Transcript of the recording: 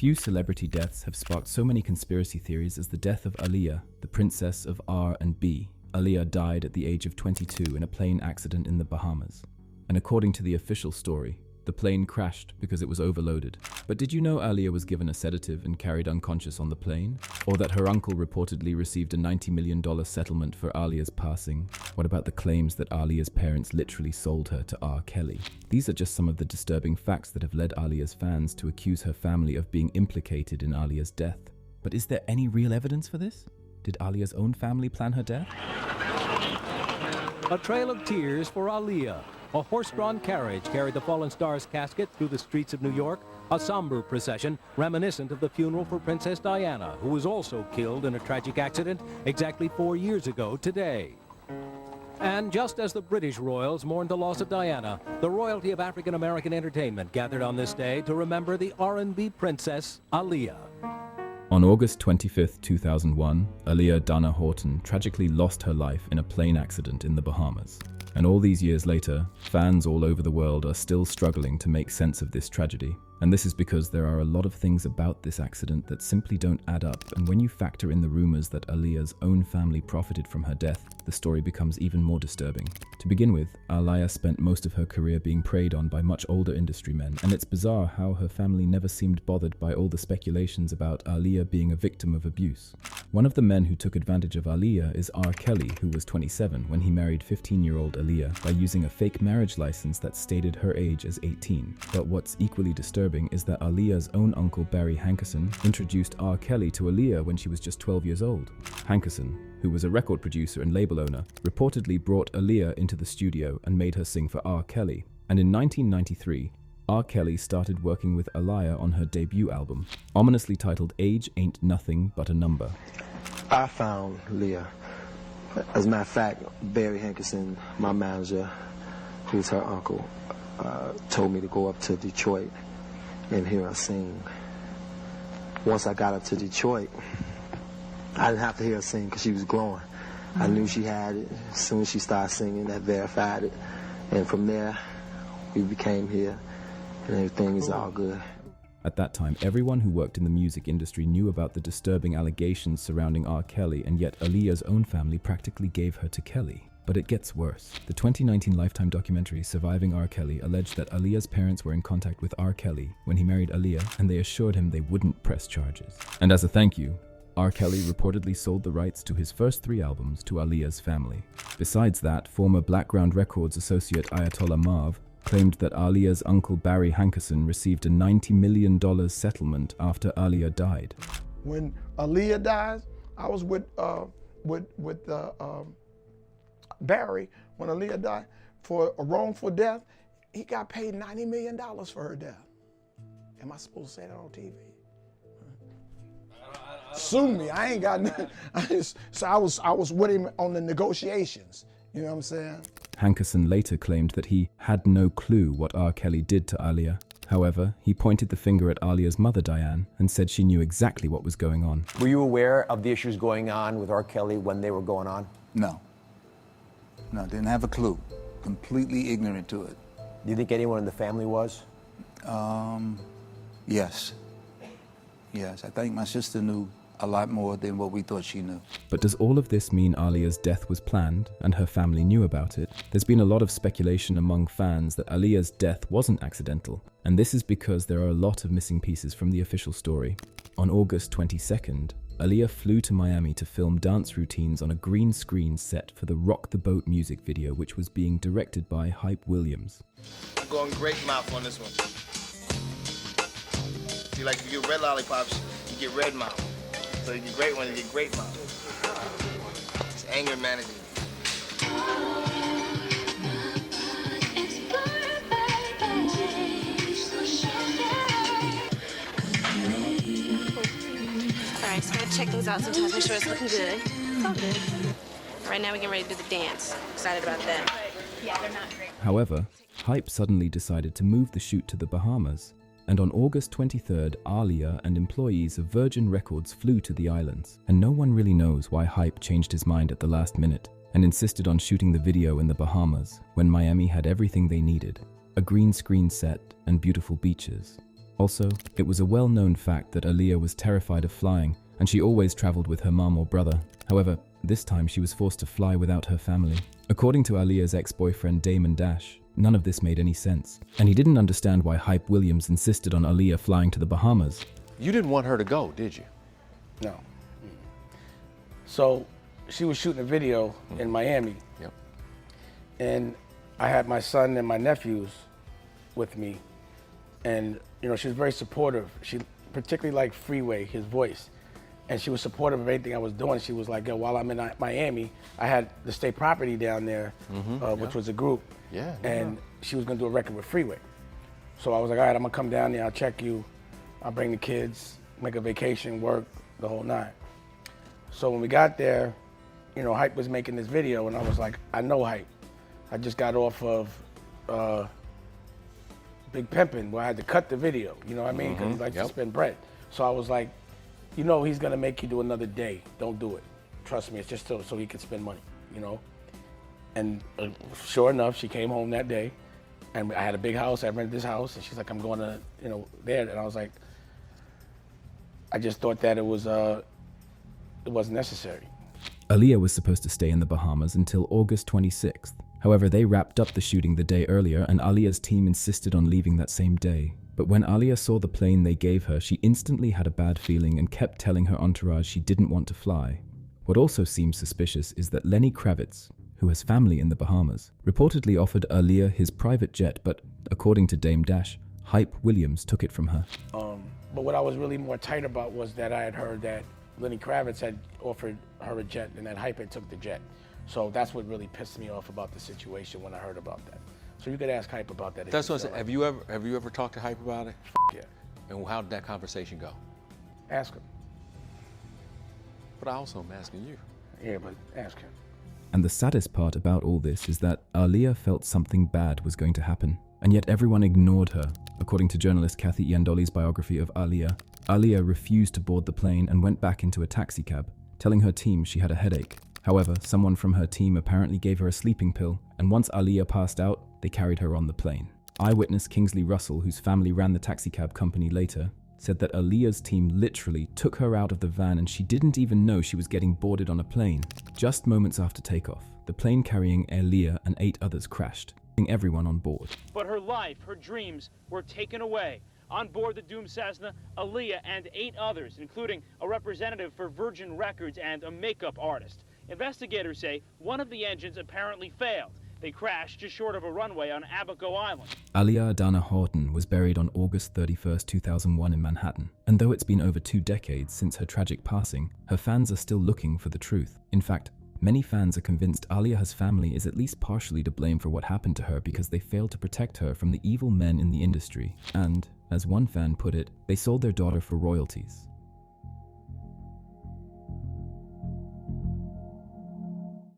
Few celebrity deaths have sparked so many conspiracy theories as the death of Aaliyah, the Princess of R&B. Aaliyah died at the age of 22 in a plane accident in the Bahamas. And according to the official story, the plane crashed because it was overloaded. But did you know Aaliyah was given a sedative and carried unconscious on the plane? Or that her uncle reportedly received a $90 million settlement for Aaliyah's passing? What about the claims that Aaliyah's parents literally sold her to R. Kelly? These are just some of the disturbing facts that have led Aaliyah's fans to accuse her family of being implicated in Aaliyah's death. But is there any real evidence for this? Did Aaliyah's own family plan her death? A trail of tears for Aaliyah. A horse-drawn carriage carried the fallen star's casket through the streets of New York, a somber procession reminiscent of the funeral for Princess Diana, who was also killed in a tragic accident exactly 4 years ago today. And just as the British royals mourned the loss of Diana, the royalty of African-American entertainment gathered on this day to remember the R&B princess, Aaliyah. On August 25, 2001, Aaliyah Dana Horton tragically lost her life in a plane accident in the Bahamas. And all these years later, fans all over the world are still struggling to make sense of this tragedy. And this is because there are a lot of things about this accident that simply don't add up, and when you factor in the rumors that Aaliyah's own family profited from her death, the story becomes even more disturbing. To begin with, Aaliyah spent most of her career being preyed on by much older industry men, and it's bizarre how her family never seemed bothered by all the speculations about Aaliyah being a victim of abuse. One of the men who took advantage of Aaliyah is R. Kelly, who was 27 when he married 15-year-old Aaliyah by using a fake marriage license that stated her age as 18. But what's equally disturbing is that Aaliyah's own uncle Barry Hankerson introduced R. Kelly to Aaliyah when she was just 12 years old. Hankerson, who was a record producer and label owner, reportedly brought Aaliyah into the studio and made her sing for R. Kelly. And in 1993, R. Kelly started working with Aaliyah on her debut album, ominously titled Age Ain't Nothing But a Number. I found Leah. As a matter of fact, Barry Hankerson, my manager, who's her uncle, told me to go up to Detroit and hear her sing. Once I got up to Detroit, I didn't have to hear her sing because she was glowing. I knew she had it. As soon as she started singing, that verified it. And from there, we became here, and everything is all good. At that time, everyone who worked in the music industry knew about the disturbing allegations surrounding R. Kelly, and yet Aaliyah's own family practically gave her to Kelly. But it gets worse. The 2019 Lifetime documentary Surviving R. Kelly alleged that Aaliyah's parents were in contact with R. Kelly when he married Aaliyah, and they assured him they wouldn't press charges. And as a thank you, R. Kelly reportedly sold the rights to his first 3 albums to Aaliyah's family. Besides that, former Blackground Records associate Ayatollah Marv claimed that Aaliyah's uncle Barry Hankerson received a $90 million settlement after Aaliyah died. When Aaliyah dies, I was with Barry when Aaliyah died for a wrongful death. He got paid $90 million for her death. Am I supposed to say that on TV? Sue me, I ain't got nothing. I was with him on the negotiations, you know what I'm saying? Hankerson later claimed that he had no clue what R. Kelly did to Aaliyah. However, he pointed the finger at Aaliyah's mother, Diane, and said she knew exactly what was going on. Were you aware of the issues going on with R. Kelly when they were going on? No, didn't have a clue. Completely ignorant to it. Do you think anyone in the family was? Yes. I think my sister knew a lot more than what we thought she knew. But does all of this mean Aaliyah's death was planned and her family knew about it? There's been a lot of speculation among fans that Aaliyah's death wasn't accidental, and this is because there are a lot of missing pieces from the official story. On August 22nd, Aaliyah flew to Miami to film dance routines on a green screen set for the Rock the Boat music video, which was being directed by Hype Williams. I'm going great mouth on this one. See, like if you get red lollipops, you get red mouth. So you get great ones, you get great mouth. It's anger management. Alright, so gotta check things out sometimes, make sure it's looking good. It's all good. Right now we're getting ready to do the dance. Excited about that. Yeah, they're not great. However, Hype suddenly decided to move the shoot to the Bahamas. And on August 23rd, Aaliyah and employees of Virgin Records flew to the islands. And no one really knows why Hype changed his mind at the last minute and insisted on shooting the video in the Bahamas when Miami had everything they needed, a green screen set and beautiful beaches. Also, it was a well-known fact that Aaliyah was terrified of flying, and she always traveled with her mom or brother. However, this time she was forced to fly without her family. According to Aaliyah's ex-boyfriend Damon Dash, none of this made any sense, and he didn't understand why Hype Williams insisted on Aaliyah flying to the Bahamas. You didn't want her to go, did you? No. So she was shooting a video in Miami. Yep. And I had my son and my nephews with me. And, you know, she was very supportive. She particularly liked Freeway, his voice. And she was supportive of anything I was doing. She was like, yo, while I'm in Miami, I had the state property down there, which was a group. Yeah. And she was gonna do a record with Freeway. So I was like, all right, I'm gonna come down there, I'll check you, I'll bring the kids, make a vacation, work, the whole nine. So when we got there, you know, Hype was making this video, and I was like, I know Hype. I just got off of Big Pimpin', where I had to cut the video, you know what I mean? Because he likes to spend bread. So I was like, you know, he's gonna make you do another day. Don't do it. Trust me, it's just so he can spend money, you know? And sure enough, she came home that day, and I had a big house. I rented this house, and she's like, I'm going to, you know, there. And I was like, I just thought that it wasn't necessary. Aaliyah was supposed to stay in the Bahamas until August 26th. However, they wrapped up the shooting the day earlier, and Aaliyah's team insisted on leaving that same day. But when Aaliyah saw the plane they gave her, she instantly had a bad feeling and kept telling her entourage she didn't want to fly. What also seems suspicious is that Lenny Kravitz, who has family in the Bahamas, reportedly offered Aaliyah his private jet, but according to Dame Dash, Hype Williams took it from her. But what I was really more tight about was that I had heard that Lenny Kravitz had offered her a jet and that Hype had took the jet. So that's what really pissed me off about the situation when I heard about that. So you could ask Hype about that. That's what I said. Have you ever talked to Hype about it? Yeah. And how did that conversation go? Ask him. But I also am asking you. Yeah, but ask him. And the saddest part about all this is that Aaliyah felt something bad was going to happen, and yet everyone ignored her. According to journalist Kathy Iandoli's biography of Aaliyah, Aaliyah refused to board the plane and went back into a taxicab, telling her team she had a headache. However, someone from her team apparently gave her a sleeping pill, and once Aaliyah passed out, they carried her on the plane. Eyewitness Kingsley Russell, whose family ran the taxicab company later, said that Aaliyah's team literally took her out of the van and she didn't even know she was getting boarded on a plane. Just moments after takeoff, the plane carrying Aaliyah and 8 others crashed, leaving everyone on board. But her life, her dreams were taken away. On board the doomed Cessna, Aaliyah and 8 others, including a representative for Virgin Records and a makeup artist. Investigators say one of the engines apparently failed. They crashed just short of a runway on Abaco Island. Aaliyah Dana Horton was buried on August 31st, 2001 in Manhattan. And though it's been over 2 decades since her tragic passing, her fans are still looking for the truth. In fact, many fans are convinced Aaliyah's family is at least partially to blame for what happened to her because they failed to protect her from the evil men in the industry. And, as one fan put it, they sold their daughter for royalties.